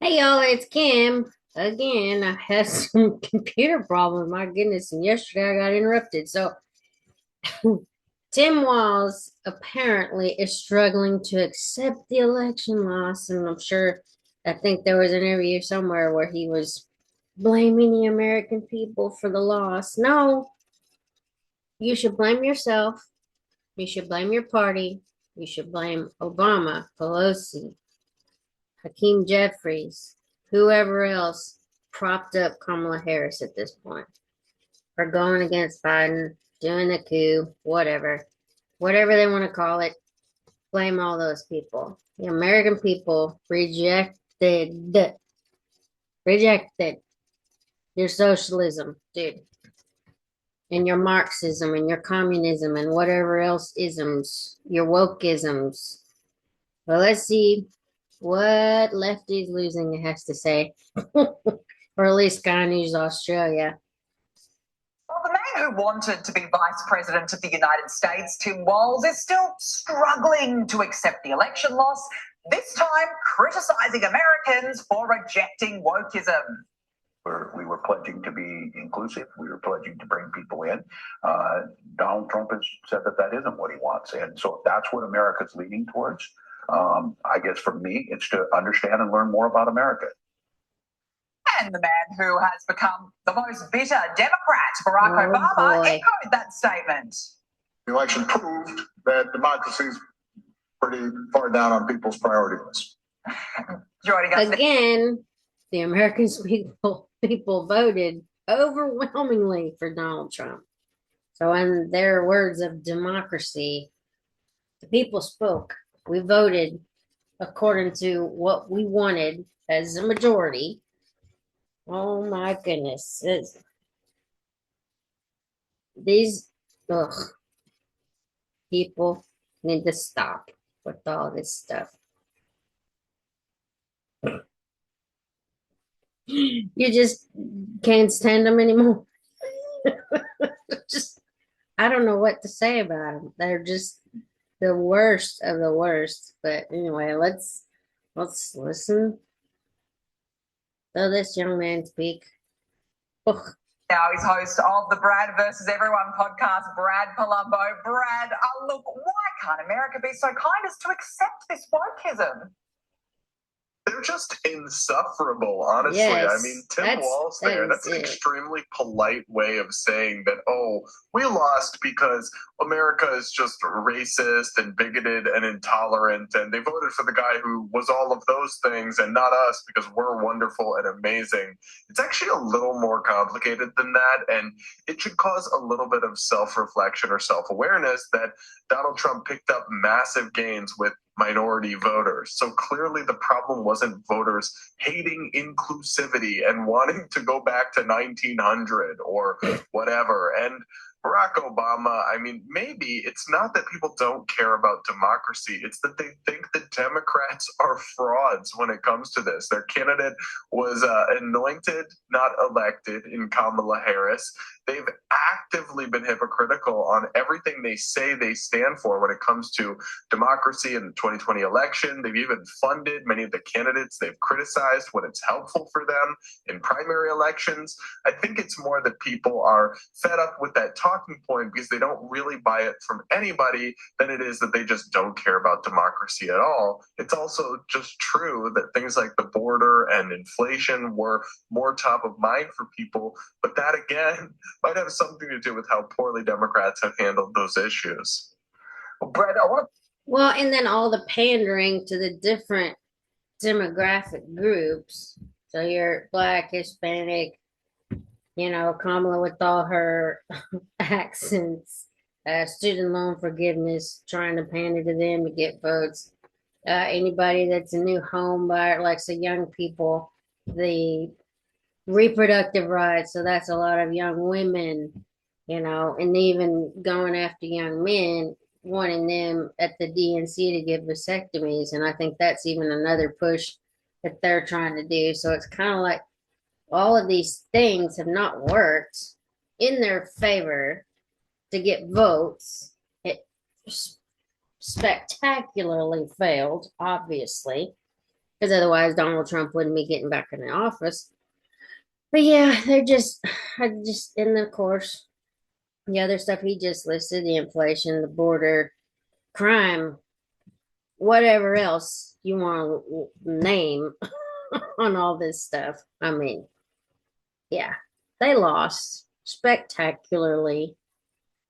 Hey y'all, it's Kim. Again, I had some computer problems. My goodness, and yesterday I got interrupted. So Tim Walz apparently is struggling to accept the election loss, and I think there was an interview somewhere where he was blaming the American people for the loss. No, you should blame yourself. You should blame your party. You should blame Obama, Pelosi, Hakeem Jeffries, whoever else propped up Kamala Harris at this point for going against Biden, doing a coup, whatever they want to call it. Blame all those people. The American people rejected your socialism, dude, and your Marxism and your communism and whatever else isms, your wokeisms. Well, let's see what Lefty's Losing has to say, or at least Sky News Australia. Well, the man who wanted to be Vice President of the United States, Tim Walz, is still struggling to accept the election loss, this time criticising Americans for rejecting wokeism. We were pledging to be inclusive. We were pledging to bring people in. Donald Trump has said that that isn't what he wants. And so if that's what America's leaning towards, I guess for me, it's to understand and learn more about America. And the man who has become the most bitter Democrat, Barack Obama, echoed that statement. The election proved that democracy is pretty far down on people's priority list. Joining us again, the American people voted overwhelmingly for Donald Trump. So, in their words of democracy, the people spoke. We voted according to what we wanted as a majority. Oh my goodness. These people need to stop with all this stuff. You just can't stand them anymore. I don't know what to say about them. They're just the worst of the worst. But anyway, let's listen to this young man speak. Ugh. Now he's host of the Brad versus Everyone podcast, Brad Palumbo. Brad, look, why can't America be so kind as to accept this wokeism? They're just insufferable, honestly. Yes, I mean, Tim Walz there, that's an extremely polite way of saying that, oh, we lost because America is just racist and bigoted and intolerant, and they voted for the guy who was all of those things and not us because we're wonderful and amazing. It's actually a little more complicated than that, and it should cause a little bit of self-reflection or self-awareness that Donald Trump picked up massive gains with minority voters. So clearly the problem wasn't voters hating inclusivity and wanting to go back to 1900 or whatever. And Barack Obama, I mean, maybe it's not that people don't care about democracy. It's that they think the Democrats are frauds when it comes to this. Their candidate was anointed, not elected, in Kamala Harris. They've actively been hypocritical on everything they say they stand for when it comes to democracy in the 2020 election. They've even funded many of the candidates they've criticized when it's helpful for them in primary elections. I think it's more that people are fed up with that talking point because they don't really buy it from anybody than it is that they just don't care about democracy at all. It's also just true that things like the border and inflation were more top of mind for people, but that again might have something to do with how poorly Democrats have handled those issues. Well, Brad, well, and then all the pandering to the different demographic groups. So you're Black, Hispanic, Kamala with all her accents, student loan forgiveness, trying to pander to them to get votes. Anybody that's a new home buyer, like the young people, the reproductive rights. So that's a lot of young women, and even going after young men, wanting them at the DNC to give vasectomies. And I think that's even another push that they're trying to do. So it's kind of like all of these things have not worked in their favor to get votes. It spectacularly failed, obviously. because otherwise Donald Trump wouldn't be getting back in the office. But yeah, I just, and of course, the other stuff he just listed, the inflation, the border, crime, whatever else you want to name on all this stuff. I mean, yeah, they lost spectacularly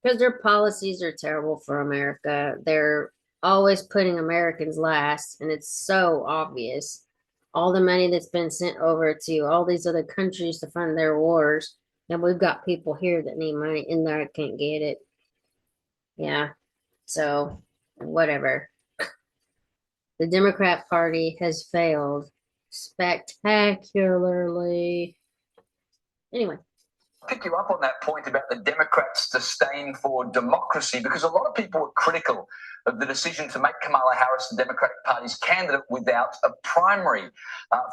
because their policies are terrible for America. They're always putting Americans last, and it's so obvious. All the money that's been sent over to all these other countries to fund their wars, and we've got people here that need money and that can't get it. Yeah, so whatever. The Democrat Party has failed spectacularly. Anyway, Pick you up on that point about the Democrats' disdain for democracy, because a lot of people were critical of the decision to make Kamala Harris the Democratic Party's candidate without a primary.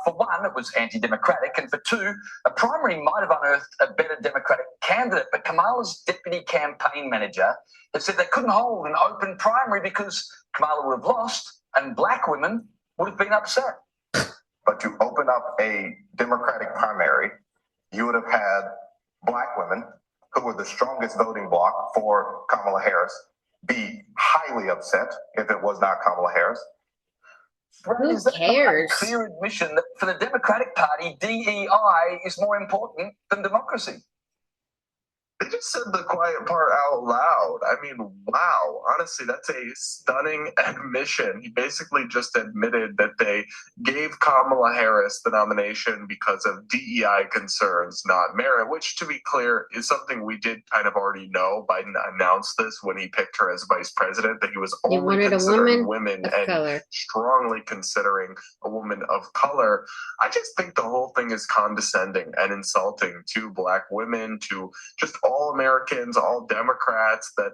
For one, it was anti-democratic, and for two, a primary might have unearthed a better Democratic candidate, but Kamala's deputy campaign manager has said they couldn't hold an open primary because Kamala would have lost and black women would have been upset. But to open up a Democratic primary, you would have had black women, who were the strongest voting bloc for Kamala Harris, be highly upset if it was not Kamala Harris. Who cares? A clear admission that for the Democratic Party, DEI is more important than democracy. They just said the quiet part out loud. I mean, wow. Honestly, that's a stunning admission. He basically just admitted that they gave Kamala Harris the nomination because of DEI concerns, not merit, which, to be clear, is something we did kind of already know. Biden announced this when he picked her as vice president, that he was only considering women and color, strongly considering a woman of color. I just think the whole thing is condescending and insulting to black women, to just all Americans, all Democrats, that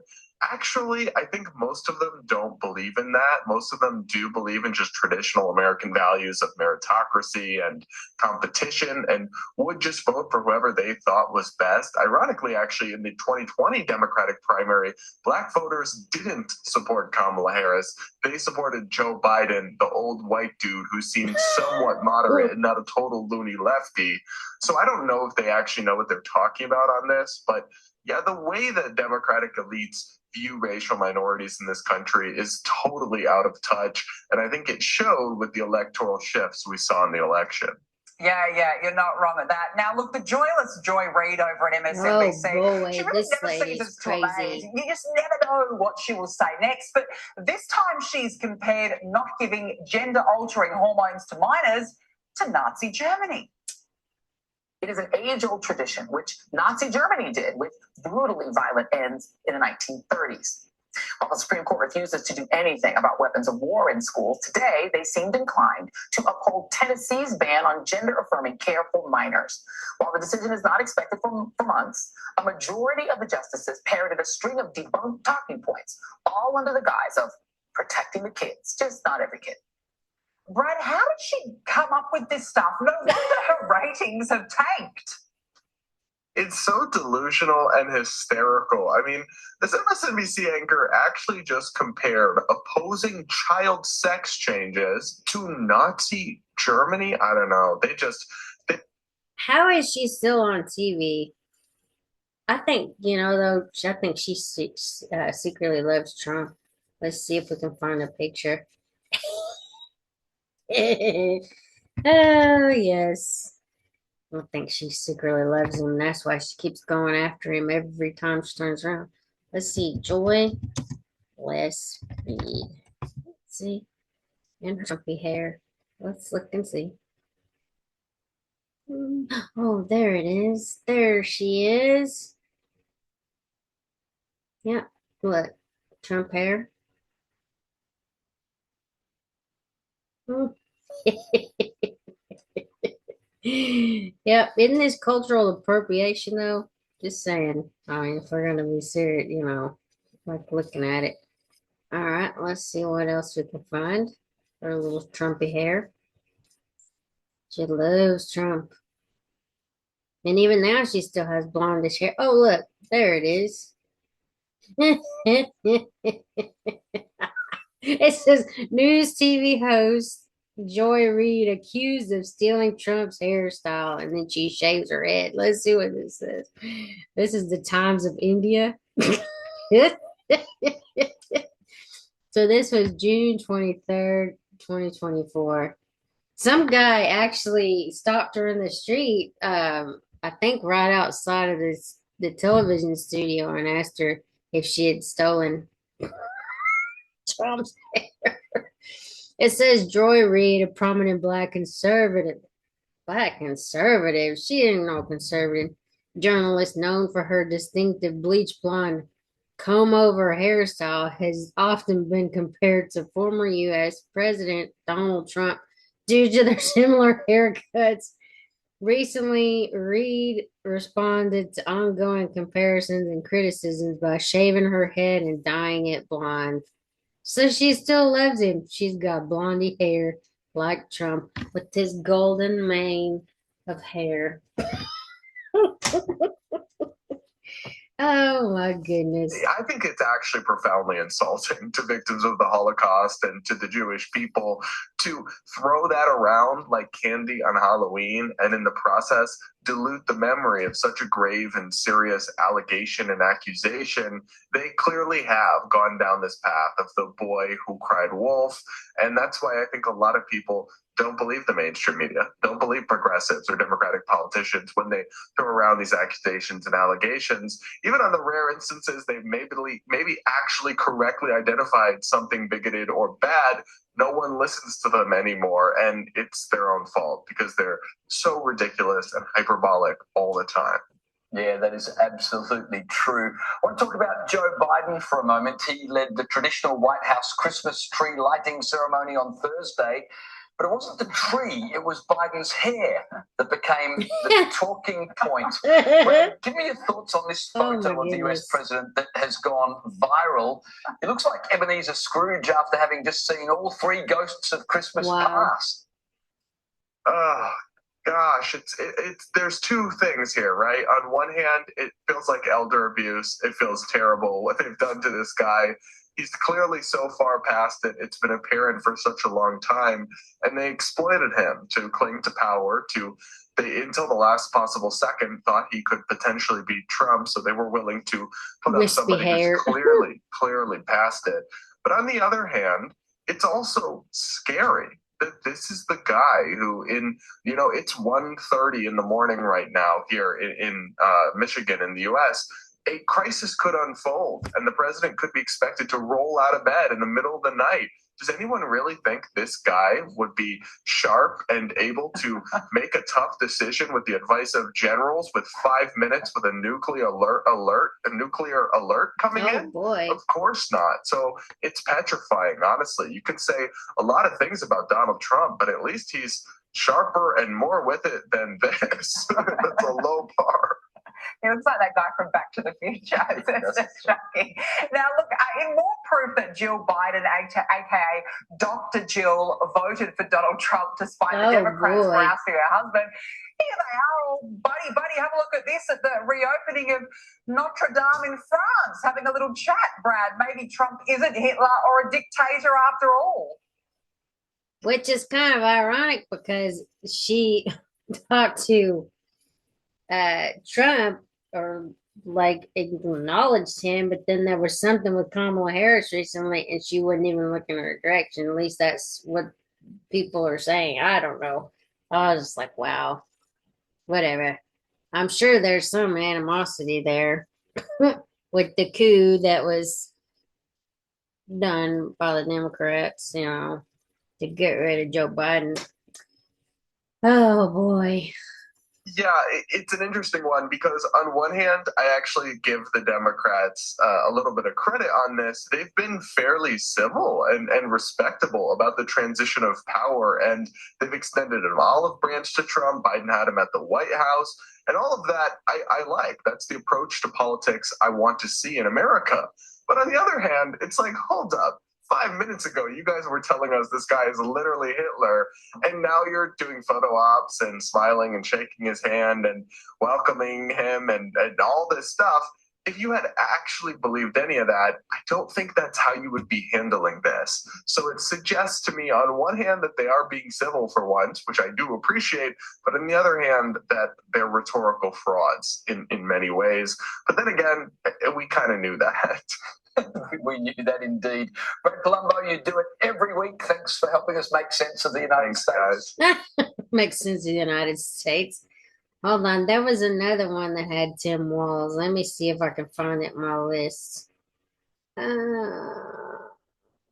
actually I think most of them don't believe in that. Most of them do believe in just traditional American values of meritocracy and competition and would just vote for whoever they thought was best. Ironically, actually, in the 2020 Democratic primary, black voters didn't support Kamala Harris. They supported Joe Biden, the old white dude who seemed somewhat moderate and not a total loony lefty. So I don't know if they actually know what they're talking about on this, but yeah, the way that Democratic elites view racial minorities in this country is totally out of touch. And I think it showed with the electoral shifts we saw in the election. Yeah, you're not wrong at that. Now, look, the joyless Joy Reid over at MSNBC, oh boy, she really never ceases to amaze. You just never know what she will say next. But this time she's compared not giving gender-altering hormones to minors to Nazi Germany. It is an age-old tradition, which Nazi Germany did with brutally violent ends in the 1930s. While the Supreme Court refuses to do anything about weapons of war in schools, today they seemed inclined to uphold Tennessee's ban on gender-affirming care for minors. While the decision is not expected for months, a majority of the justices parroted a string of debunked talking points, all under the guise of protecting the kids, just not every kid. Brad, how did she come up with this stuff? No wonder her ratings have tanked. It's so delusional and hysterical. I mean, this MSNBC anchor actually just compared opposing child sex changes to Nazi Germany. I don't know. How is she still on TV? I think, though, I think she secretly loves Trump. Let's see if we can find a picture. Oh, yes. I think she secretly loves him. That's why she keeps going after him every time she turns around. Let's see. Joy. Let's read. Let's see. And her chumpy hair. Let's look and see. Oh, there it is. There she is. Yeah. What? Trump hair? Yep. Isn't this cultural appropriation though? Just saying. I mean, if we're gonna be serious, like looking at it. All right, let's see what else we can find. Her little Trumpy hair. She loves Trump. And even now she still has blondish hair. Oh, look, there it is. It says news TV host Joy Reid accused of stealing Trump's hairstyle, and then she shaves her head. Let's see what this says. This is the Times of India. So this was June 23rd, 2024. Some guy actually stopped her in the street, I think right outside of the television studio, and asked her if she had stolen Trump's hair. It says Joy Reid, a prominent black conservative. Black conservative? She ain't no conservative. Journalist known for her distinctive bleach blonde comb over hairstyle has often been compared to former U.S. President Donald Trump due to their similar haircuts. Recently, Reid responded to ongoing comparisons and criticisms by shaving her head and dyeing it blonde. So she still loves him. She's got blondie hair like Trump with his golden mane of hair. Oh my goodness. I think it's actually profoundly insulting to victims of the Holocaust and to the Jewish people to throw that around like candy on Halloween and in the process dilute the memory of such a grave and serious allegation and accusation. They clearly have gone down this path of the boy who cried wolf. And that's why I think a lot of people don't believe the mainstream media, don't believe progressives or Democratic politicians when they throw around these accusations and allegations. Even on the rare instances they've maybe actually correctly identified something bigoted or bad, no one listens to them anymore, and it's their own fault because they're so ridiculous and hyperbolic all the time. Yeah, that is absolutely true. I want to talk about Joe Biden for a moment. He led the traditional White House Christmas tree lighting ceremony on Thursday. But it wasn't the tree, it was Biden's hair that became the talking point. Well, give me your thoughts on this photo of the US president that has gone viral. It looks like Ebenezer Scrooge after having just seen all three ghosts of Christmas pass. Oh, gosh, it's there's two things here, right? On one hand, it feels like elder abuse. It feels terrible what they've done to this guy. He's clearly so far past it. It's been apparent for such a long time. And they exploited him to cling to power, they, until the last possible second, thought he could potentially beat Trump. So they were willing to put up somebody who's clearly past it. But on the other hand, it's also scary that this is the guy who it's 1:30 in the morning right now here in Michigan in the U.S., a crisis could unfold and the president could be expected to roll out of bed in the middle of the night. Does anyone really think this guy would be sharp and able to make a tough decision with the advice of generals with 5 minutes with a nuclear alert coming in? Boy. Of course not. So it's petrifying, honestly. You can say a lot of things about Donald Trump, but at least he's sharper and more with it than this. That's a low bar. He looks like that guy from Back to the Future. It's just shocking. Now, look, in more proof that Jill Biden, aka Dr. Jill, voted for Donald Trump despite the Democrats were asking her husband, here they are all buddy. Have a look at this at the reopening of Notre Dame in France, having a little chat, Brad. Maybe Trump isn't Hitler or a dictator after all. Which is kind of ironic because she talked to Trump or like acknowledged him, but then there was something with Kamala Harris recently and she wouldn't even look in her direction. At least that's what people are saying. I don't know. I was just like, wow, whatever. I'm sure there's some animosity there with the coup that was done by the Democrats, to get rid of Joe Biden. Oh boy. Yeah, it's an interesting one because on one hand, I actually give the Democrats a little bit of credit on this. They've been fairly civil and respectable about the transition of power, and they've extended an olive branch to Trump. Biden had him at the White House, and all of that I like. That's the approach to politics I want to see in America. But on the other hand, it's like, hold up. 5 minutes ago, you guys were telling us this guy is literally Hitler, and now you're doing photo ops and smiling and shaking his hand and welcoming him and all this stuff. if you had actually believed any of that, I don't think that's how you would be handling this. So it suggests to me, on one hand, that they are being civil for once, which I do appreciate, but on the other hand, that they're rhetorical frauds in many ways. But then again, we kind of knew that. We knew that indeed. Brett Colombo, you do it every week. Thanks for helping us make sense of the United States. Makes sense of the United States. Hold on, there was another one that had Tim Walz. Let me see if I can find it in my list.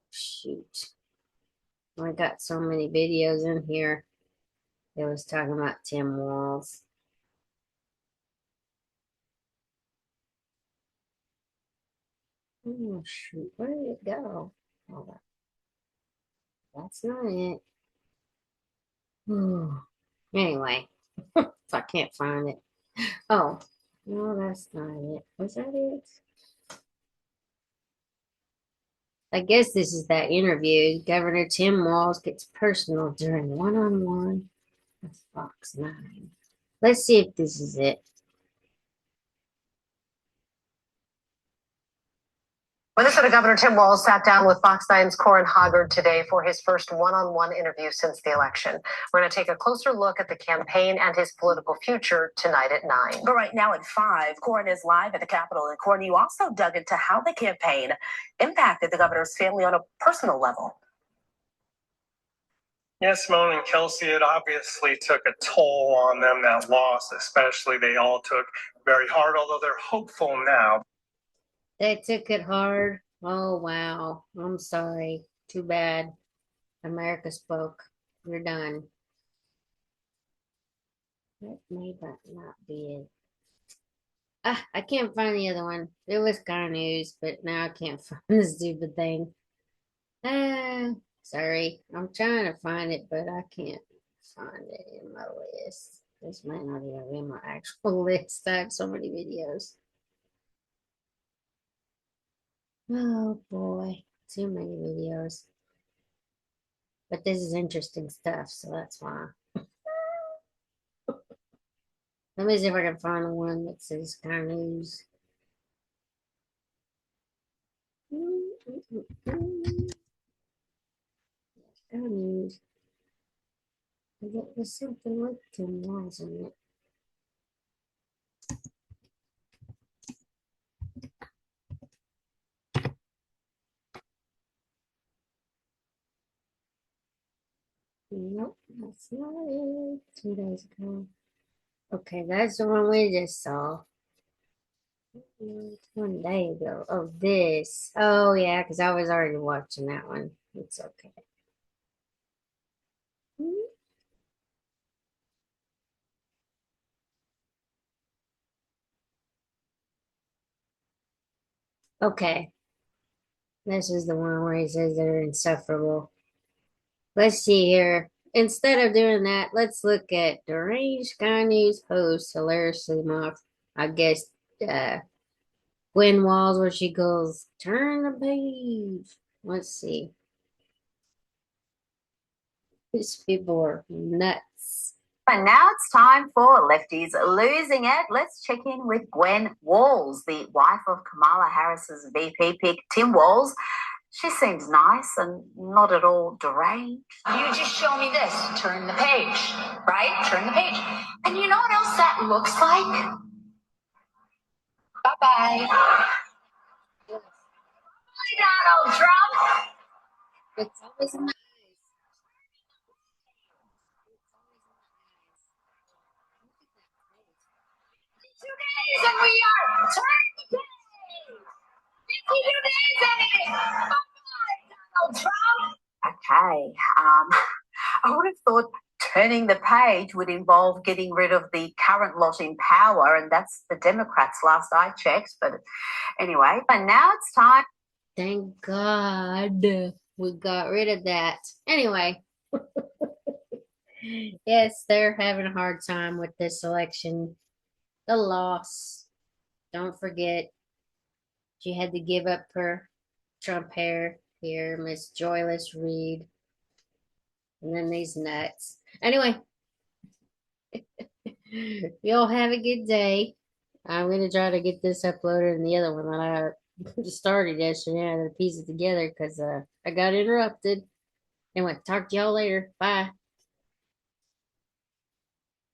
Shoot. I got so many videos in here. It was talking about Tim Walz. Oh, shoot. Where did it go? Hold on. That's not it. Anyway, if I can't find it. Oh, no, that's not it. Was that it? I guess this is that interview. Governor Tim Walz gets personal during one-on-one with Fox 9. Let's see if this is it. Minnesota Governor Tim Walz sat down with Fox 9's Corin Haggard today for his first one-on-one interview since the election. We're going to take a closer look at the campaign and his political future tonight at 9. But right now at 5, Corin is live at the Capitol. And Corin, you also dug into how the campaign impacted the governor's family on a personal level. Yes, Simone and Kelsey, it obviously took a toll on them, that loss, especially. They all took very hard, although they're hopeful now. They took it hard. Oh, wow. I'm sorry. Too bad. America spoke. We're done. That may not be it. I can't find the other one. It was kind of news, but now I can't find the stupid thing. Sorry. I'm trying to find it, but I can't find it in my list. This might not even be my actual list. I have so many videos. Oh boy, too many videos. But this is interesting stuff, so that's why. Let me see if I can find the one that says kind of news. Kind of news. There was something like Tim Walz in it. Nope, that's not it. 2 days ago. Okay, that's the one we just saw. 1 day ago. Oh, this. Oh, yeah, because I was already watching that one. It's okay. Okay. This is the one where he says they're insufferable. Let's see here. Instead of doing that, let's look at deranged Sky News host hilariously mocked, I guess, Gwen Walz, where she goes, turn the page. Let's see. These people are nuts. And now it's time for Lefties Losing It. Let's check in with Gwen Walz, the wife of Kamala Harris's VP pick, Tim Walz. She seems nice and not at all deranged. You just show me this. Turn the page, right? Turn the page. And you know what else that looks like? Bye-bye. Donald Trump. It's always nice. 2 days and we are turning the page. 52 days and it is bye-bye, Donald Trump. Okay. I would have thought turning the page would involve getting rid of the current lot in power, and that's the Democrats last I checked. But anyway, and now it's time. Thank God we got rid of that. Anyway. Yes, they're having a hard time with this election. The loss. Don't forget, she had to give up her Trump hair here, Miss Joyless Reed. And then these nuts. Anyway, y'all have a good day. I'm gonna try to get this uploaded and the other one that I started yesterday. I had to piece it together because I got interrupted. And went talk to y'all later. Bye.